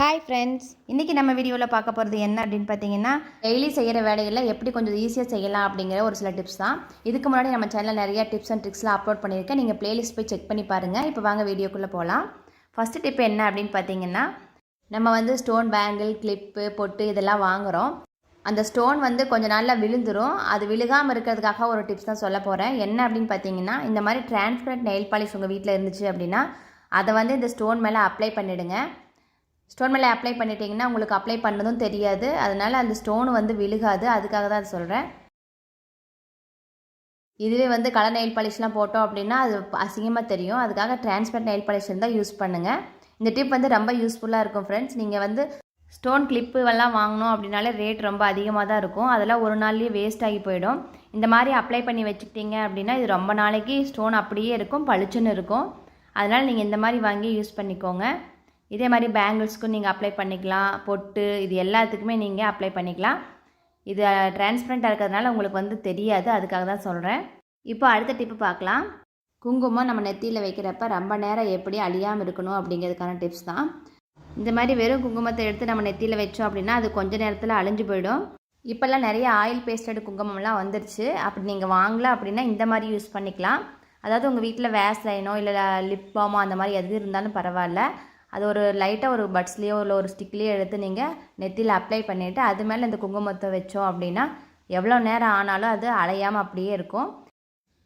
Hi friends, இன்றைக்கி நம்ம வீடியோவில் பார்க்க போகிறது என்ன அப்படின்னு பார்த்தீங்கன்னா, டெய்லி செய்கிற வேலைகளில் எப்படி கொஞ்சம் ஈஸியாக செய்யலாம் அப்படிங்கிற ஒரு சில டிப்ஸ் தான். இதுக்கு முன்னாடி நம்ம சேனலில் நிறைய டிப்ஸ் அண்ட் ட்ரிக்ஸ்லாம் அப்லோட் பண்ணியிருக்கேன். நீங்கள் பிளேலிஸ்ட் போய் செக் பண்ணி பாருங்கள். இப்போ வாங்க வீடியோக்குள்ளே போகலாம். ஃபஸ்ட்டு டிப் என்ன அப்படின்னு பார்த்தீங்கன்னா, நம்ம வந்து ஸ்டோன் பேங்கிள், கிளிப்பு, பொட்டு இதெல்லாம் வாங்குகிறோம். அந்த ஸ்டோன் வந்து கொஞ்சம் நாளில் விழுந்துடும். அது விழுகாமல் இருக்கிறதுக்காக ஒரு டிப்ஸ் தான் சொல்ல போகிறேன். என்ன அப்படின்னு பார்த்தீங்கன்னா, இந்த மாதிரி டிரான்ஸ்பரண்ட் நெயில் பாலிஷ் உங்கள் வீட்டில் இருந்துச்சு அப்படின்னா, அதை வந்து இந்த ஸ்டோன் மேலே அப்ளை பண்ணிவிடுங்க. ஸ்டோன் மேலே அப்ளை பண்ணிட்டீங்கன்னா உங்களுக்கு அப்ளை பண்ணதும் தெரியாது. அதனால் அந்த ஸ்டோன் வந்து விழுகாது. அதுக்காக தான் அது சொல்கிறேன். இதுவே வந்து கலர் நெயில் பாலிஷ்லாம் போட்டோம் அப்படின்னா அது அசிங்கமாக தெரியும். அதுக்காக டிரான்ஸ்பரண்ட் நெயில் பாலிஷ் இருந்தால் யூஸ் பண்ணுங்கள். இந்த டிப் வந்து ரொம்ப யூஸ்ஃபுல்லாக இருக்கும் ஃப்ரெண்ட்ஸ். நீங்கள் வந்து ஸ்டோன் கிளிப்புவெல்லாம் வாங்கணும் அப்படின்னாலே ரேட் ரொம்ப அதிகமாக தான் இருக்கும். அதெல்லாம் ஒரு நாள்லேயே வேஸ்ட் ஆகி போயிடும். இந்த மாதிரி அப்ளை பண்ணி வச்சுக்கிட்டீங்க அப்படின்னா இது ரொம்ப நாளைக்கு ஸ்டோன் அப்படியே இருக்கும், பளிச்சுன்னு இருக்கும். அதனால் நீங்கள் இந்த மாதிரி வாங்கி யூஸ் பண்ணிக்கோங்க. இதே மாதிரி பேங்கிள்ஸ்க்கும் நீங்கள் அப்ளை பண்ணிக்கலாம். பொட்டு இது எல்லாத்துக்குமே நீங்கள் அப்ளை பண்ணிக்கலாம். இது டிரான்ஸ்பரண்ட்டாக இருக்கிறதுனால உங்களுக்கு வந்து தெரியாது. அதுக்காக தான் சொல்கிறேன். இப்போ அடுத்த டிப்பு பார்க்கலாம். குங்குமம் நம்ம நெத்தியில் வைக்கிறப்ப ரொம்ப நேரம் எப்படி அழியாமல் இருக்கணும் அப்படிங்கிறதுக்கான டிப்ஸ் தான். இந்த மாதிரி வெறும் குங்குமத்தை எடுத்து நம்ம நெத்தியில் வச்சோம் அப்படின்னா அது கொஞ்சம் நேரத்தில் அழிஞ்சு போயிடும். இப்போல்லாம் நிறைய ஆயில் பேஸ்டட் குங்குமம்லாம் வந்துருச்சு. அப்படி நீங்கள் வாங்கலாம் அப்படின்னா இந்த மாதிரி யூஸ் பண்ணிக்கலாம். அதாவது உங்கள் வீட்டில் வேஸ்லைனோ இல்லை லிப் பாமோ அந்த மாதிரி எது இருந்தாலும் பரவாயில்ல. அது ஒரு லைட்டாக ஒரு பட்ஸ்லேயோ இல்லை ஒரு ஸ்டிக்லேயோ எடுத்து நீங்கள் நெத்தியில் அப்ளை பண்ணிவிட்டு அது மேலே இந்த குங்குமத்தை வச்சோம் அப்படின்னா எவ்வளோ நேரம் ஆனாலும் அது அலையாமல் அப்படியே இருக்கும்.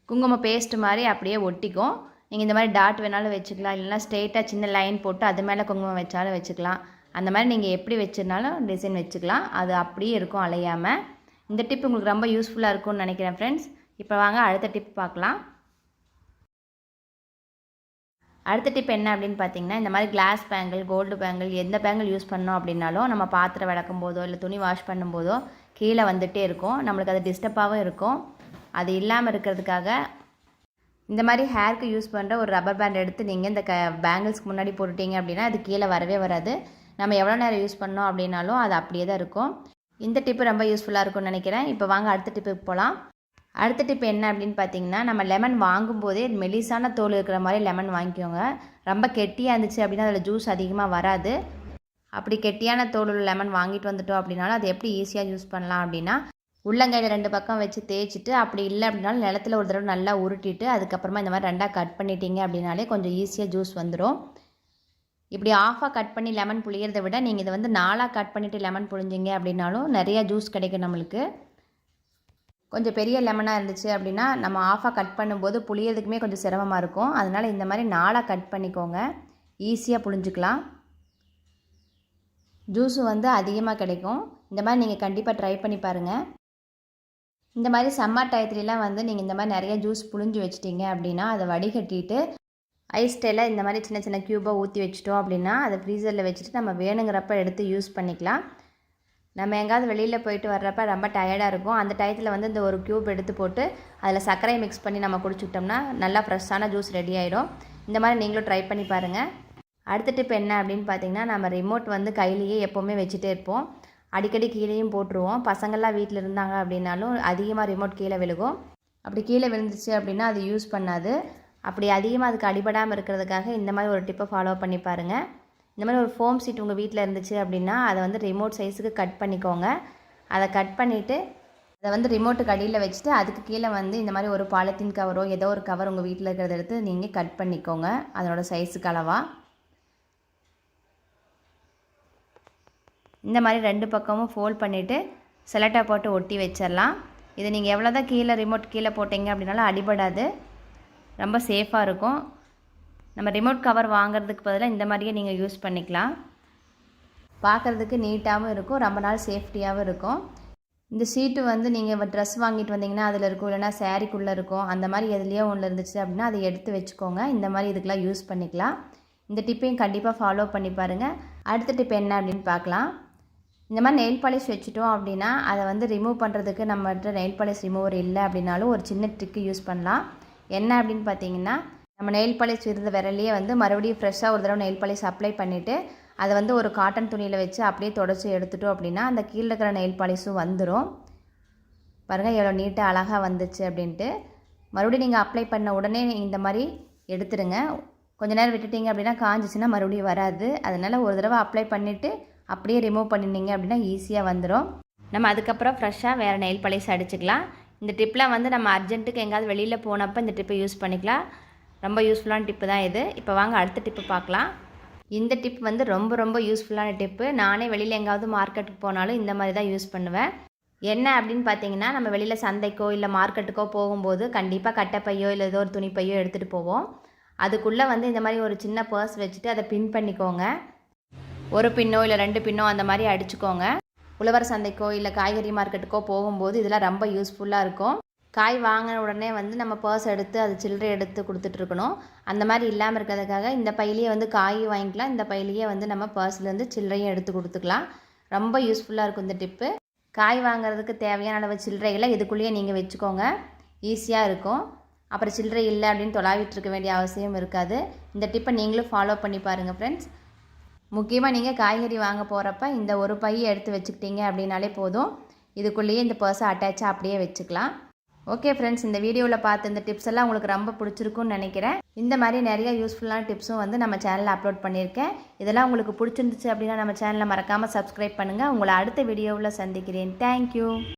குங்குமம் பேஸ்ட்டு மாதிரி அப்படியே ஒட்டிக்கும். நீங்கள் இந்த மாதிரி டாட் வேணாலும் வச்சுக்கலாம். இல்லைனா ஸ்ட்ரெயிட்டாக சின்ன லைன் போட்டு அது மேலே குங்குமம் வச்சாலும் வச்சுக்கலாம். அந்த மாதிரி நீங்கள் எப்படி வச்சுருந்தாலும் டிசைன் வச்சுக்கலாம். அது அப்படியே இருக்கும் அலையாமல். இந்த டிப் உங்களுக்கு ரொம்ப யூஸ்ஃபுல்லாக இருக்கும்னு நினைக்கிறேன் ஃப்ரெண்ட்ஸ். இப்போ வாங்க அடுத்த டிப் பார்க்கலாம். அடுத்த டிப் என்ன அப்படின்னு பார்த்தீங்கன்னா, இந்த மாதிரி கிளாஸ் பேங்கிள், கோல்டு பேங்கிள் எந்த பேங்கிள் யூஸ் பண்ணோம் அப்படின்னாலும் நம்ம பாத்திரம் விளக்கும் போதோ இல்லை துணி வாஷ் பண்ணும்போதோ கீழே வந்துகிட்டே இருக்கும். நம்மளுக்கு அது டிஸ்டர்பாகவும் இருக்கும். அது இல்லாமல் இருக்கிறதுக்காக இந்த மாதிரி ஹேருக்கு யூஸ் பண்ணுற ஒரு ரப்பர் பேண்ட் எடுத்து நீங்கள் இந்த பேங்கிள்ஸ்க்கு முன்னாடி போட்டுட்டீங்க அப்படின்னா அது கீழே வரவே வராது. நம்ம எவ்வளோ நேரம் யூஸ் பண்ணோம் அப்படின்னாலும் அது அப்படியே தான் இருக்கும். இந்த டிப்பு ரொம்ப யூஸ்ஃபுல்லாக இருக்கும்னு நினைக்கிறேன். இப்போ வாங்க அடுத்த டிப்புக்கு போகலாம். அடுத்த டிப் என்ன அப்படின்னு பார்த்தீங்கன்னா, நம்ம லெமன் வாங்கும்போதே மெலிசான தோல் இருக்கிற மாதிரி லெமன் வாங்கிக்கோங்க. ரொம்ப கெட்டியாக இருந்துச்சு அப்படின்னா அதில் ஜூஸ் அதிகமாக வராது. அப்படி கெட்டியான தோல் உள்ள லெமன் வாங்கிட்டு வந்துட்டோம் அப்படின்னாலும் அது எப்படி ஈஸியாக யூஸ் பண்ணலாம் அப்படின்னா, உள்ளங்கையில் 2 பக்கம் வச்சு தேய்ச்சிட்டு, அப்படி இல்லை அப்படின்னாலும் நிலத்தில் ஒரு தடவை நல்லா உருட்டிட்டு அதுக்கப்புறமா இந்த மாதிரி 2ஆக கட் பண்ணிட்டீங்க அப்படின்னாலே கொஞ்சம் ஈஸியாக ஜூஸ் வந்துடும். இப்படி ஆஃபாக கட் பண்ணி லெமன் புளியறதை விட நீங்கள் இதை வந்து 4ஆக கட் பண்ணிவிட்டு லெமன் புழிஞ்சிங்க அப்படின்னாலும் நிறையா ஜூஸ் கிடைக்கும் நம்மளுக்கு. கொஞ்சம் பெரிய லெமனாக இருந்துச்சு அப்படின்னா நம்ம ஆஃபாக கட் பண்ணும்போது புளியறதுக்குமே கொஞ்சம் சிரமமாக இருக்கும். அதனால் இந்த மாதிரி 4ஆக கட் பண்ணிக்கோங்க. ஈஸியாக புழிஞ்சிக்கலாம். ஜூஸு வந்து அதிகமாக கிடைக்கும். இந்த மாதிரி நீங்கள் கண்டிப்பாக ட்ரை பண்ணி பாருங்கள். இந்த மாதிரி சம்மர் டயத்துலலாம் வந்து நீங்கள் இந்த மாதிரி நிறைய ஜூஸ் புழிஞ்சு வச்சிட்டிங்க அப்படின்னா அதை வடிகட்டிட்டு ஐஸ் டேயில் இந்த மாதிரி சின்ன சின்ன க்யூபாக ஊற்றி வச்சிட்டோம் அப்படின்னா அதை ஃப்ரீசரில் வச்சுட்டு நம்ம வேணுங்கிறப்ப எடுத்து யூஸ் பண்ணிக்கலாம். நம்ம எங்கேயாவது வெளியில் போயிட்டு வர்றப்ப ரொம்ப டயர்டாக இருக்கும். அந்த டயத்தில் வந்து இந்த ஒரு க்யூப் எடுத்து போட்டு அதில் சர்க்கரை மிக்ஸ் பண்ணி நம்ம குடிச்சுக்கிட்டோம்னா நல்லா ஃப்ரெஷ்ஷான ஜூஸ் ரெடி ஆகிடும். இந்த மாதிரி நீங்களும் ட்ரை பண்ணி பாருங்கள். அடுத்த டிப் என்ன அப்படின்னு பார்த்தீங்கன்னா, நம்ம ரிமோட் வந்து கையிலேயே எப்போவுமே வச்சுட்டே இருப்போம். அடிக்கடி கீழேயும் போட்டுருவோம். பசங்கள்லாம் வீட்டில் இருந்தாங்க அப்படின்னாலும் அதிகமாக ரிமோட் கீழே விழுகும். அப்படி கீழே விழுந்துச்சு அப்படின்னா அது யூஸ் பண்ணாது. அப்படி அதிகமாக அதுக்கு அடிபடாமல் இருக்கிறதுக்காக இந்த மாதிரி ஒரு டிப்பை ஃபாலோ பண்ணி பாருங்கள். இந்த மாதிரி ஒரு ஃபோம் சீட் உங்கள் வீட்டில் இருந்துச்சு அப்படின்னா அதை வந்து ரிமோட் சைஸுக்கு கட் பண்ணிக்கோங்க. அதை கட் பண்ணிவிட்டு அதை வந்து ரிமோட்டுக்கு அடியில் வச்சுட்டு அதுக்கு கீழே வந்து இந்த மாதிரி ஒரு பாலித்தீன் கவரோ ஏதோ ஒரு கவர் உங்கள் வீட்டில் இருக்கிறத எடுத்து நீங்கள் கட் பண்ணிக்கோங்க அதனோட சைஸுக்கு அளவாக. இந்த மாதிரி 2 பக்கமும் ஃபோல்ட் பண்ணிவிட்டு செலட்டா போட்டு ஒட்டி வச்சிடலாம். இதை நீங்கள் எவ்வளோ தான் கீழே ரிமோட் கீழே போட்டிங்க அப்படின்னாலும் அடிபடாது. ரொம்ப சேஃபாக இருக்கும். நம்ம ரிமோட் கவர் வாங்குறதுக்கு பதிலாக இந்த மாதிரியே நீங்கள் யூஸ் பண்ணிக்கலாம். பார்க்குறதுக்கு நீட்டாகவும் இருக்கும், ரொம்ப நாள் சேஃப்டியாகவும் இருக்கும். இந்த ஷீட்டு வந்து நீங்கள் ட்ரெஸ் வாங்கிட்டு வந்தீங்கன்னா அதில் இருக்கும், இல்லைனா சாரீக்குள்ளே இருக்கும். அந்த மாதிரி எதுலேயோ ஒன்று இருந்துச்சு அப்படின்னா அதை எடுத்து வச்சுக்கோங்க. இந்த மாதிரி இதுக்கெலாம் யூஸ் பண்ணிக்கலாம். இந்த டிப்பையும் கண்டிப்பாக ஃபாலோ பண்ணி பாருங்கள். அடுத்த டிப் என்ன அப்படின்னு பார்க்கலாம். இந்த மாதிரி நெயில் பாலிஷ் வச்சுட்டோம் அப்படின்னா அதை வந்து ரிமூவ் பண்ணுறதுக்கு நம்மகிட்ட நெயில் பாலிஷ் ரிமூவர் இல்லை அப்படின்னாலும் ஒரு சின்ன ட்ரிக்கு யூஸ் பண்ணலாம். என்ன அப்படின்னு பார்த்தீங்கன்னா, நம்ம நெயில் பாலிஷ் இருந்த விரலையே வந்து மறுபடியும் ஃப்ரெஷ்ஷாக ஒரு தடவை நெயில் பாலிஷ் அப்ளை பண்ணிவிட்டு அதை வந்து ஒரு காட்டன் துணியில் வச்சு அப்படியே தொடச்சி எடுத்துட்டோம் அப்படின்னா அந்த கீழே இருக்கிற நெயில் பாலிஷும் வந்துடும். பாருங்கள் எவ்வளோ நீட்டாக அழகாக வந்துச்சு அப்படின்ட்டு. மறுபடியும் நீங்கள் அப்ளை பண்ண உடனே இந்த மாதிரி எடுத்துடுங்க. கொஞ்ச நேரம் விட்டுட்டிங்க அப்படின்னா காஞ்சிச்சுன்னா மறுபடியும் வராது. அதனால் ஒரு தடவை அப்ளை பண்ணிவிட்டு அப்படியே ரிமூவ் பண்ணினீங்க அப்படின்னா ஈஸியாக வந்துடும். நம்ம அதுக்கப்புறம் ஃப்ரெஷ்ஷாக வேறு நெயில் பாலிஷ் அடிச்சுக்கலாம். இந்த டிப்பில் வந்து நம்ம அர்ஜென்ட்டுக்கு எங்கேயாவது வெளியில் போனப்போ இந்த டிப்பை யூஸ் பண்ணிக்கலாம். ரொம்ப யூஸ்ஃபுல்லான டிப்பு தான் இது. இப்போ வாங்க அடுத்த டிப்பு பார்க்கலாம். இந்த டிப் வந்து ரொம்ப யூஸ்ஃபுல்லான டிப்பு. நானே வெளியில் எங்காவது மார்க்கெட்டுக்கு போனாலும் இந்த மாதிரி தான் யூஸ் பண்ணுவேன். என்ன அப்படின்னு பார்த்தீங்கன்னா, நம்ம வெளியில் சந்தைக்கோ இல்லை மார்க்கெட்டுக்கோ போகும்போது கண்டிப்பாக கட்டைப்பையோ இல்லை ஏதோ ஒரு துணிப்பையோ எடுத்துகிட்டு போவோம். அதுக்குள்ளே வந்து இந்த மாதிரி ஒரு சின்ன பர்ஸ் வச்சுட்டு அதை பின் பண்ணிக்கோங்க. ஒரு பின்னோ இல்லை 2 பின்னோ அந்த மாதிரி அடிச்சுக்கோங்க. உழவர் சந்தைக்கோ இல்லை காய்கறி மார்க்கெட்டுக்கோ போகும்போது இதெல்லாம் ரொம்ப யூஸ்ஃபுல்லாக இருக்கும். காய் வாங்கின உடனே வந்து நம்ம பர்ஸ் எடுத்து அது சில்லறை எடுத்து கொடுத்துட்ருக்கணும். அந்த மாதிரி இல்லாமல் இருக்கிறதுக்காக இந்த பையிலேயே வந்து காய் வாங்கிக்கலாம். இந்த பையிலேயே வந்து நம்ம பர்ஸ்லேருந்து சில்லறையும் எடுத்து கொடுத்துக்கலாம். ரொம்ப யூஸ்ஃபுல்லாக இருக்கும் இந்த டிப்பு. காய் வாங்குறதுக்கு தேவையான அளவு சில்லறைகளை இதுக்குள்ளேயே நீங்கள் வச்சுக்கோங்க. ஈஸியாக இருக்கும். அப்புறம் சில்லறை இல்லை அப்படின்னு தொலாவிட்டு இருக்க வேண்டிய அவசியம் இருக்காது. இந்த டிப்பை நீங்களும் ஃபாலோ பண்ணி பாருங்கள் ஃப்ரெண்ட்ஸ். முக்கியமாக நீங்கள் காய்கறி வாங்க போகிறப்ப இந்த ஒரு பையை எடுத்து வச்சுக்கிட்டீங்க அப்படின்னாலே போதும். இதுக்குள்ளேயே இந்த பர்ஸை அட்டாச்சாக அப்படியே வச்சுக்கலாம். ஓகே ஃப்ரெண்ட்ஸ், இந்த வீடியோவில் பார்த்து இந்த டிப்ஸ் எல்லாம் உங்களுக்கு ரொம்ப பிடிச்சிருக்குன்னு நினைக்கிறேன். இந்த மாதிரி நிறைய யூஸ்ஃபுல்லான டிப்ஸும் வந்து நம்ம சேனலில் அப்லோட் பண்ணியிருக்கேன். இதெல்லாம் உங்களுக்கு பிடிச்சிருந்துச்சு அப்படின்னா நம்ம சேனலை மறக்காமல் சப்ஸ்கிரைப் பண்ணுங்கள். உங்களை அடுத்த வீடியோவில் சந்திக்கிறேன். தேங்க்யூ.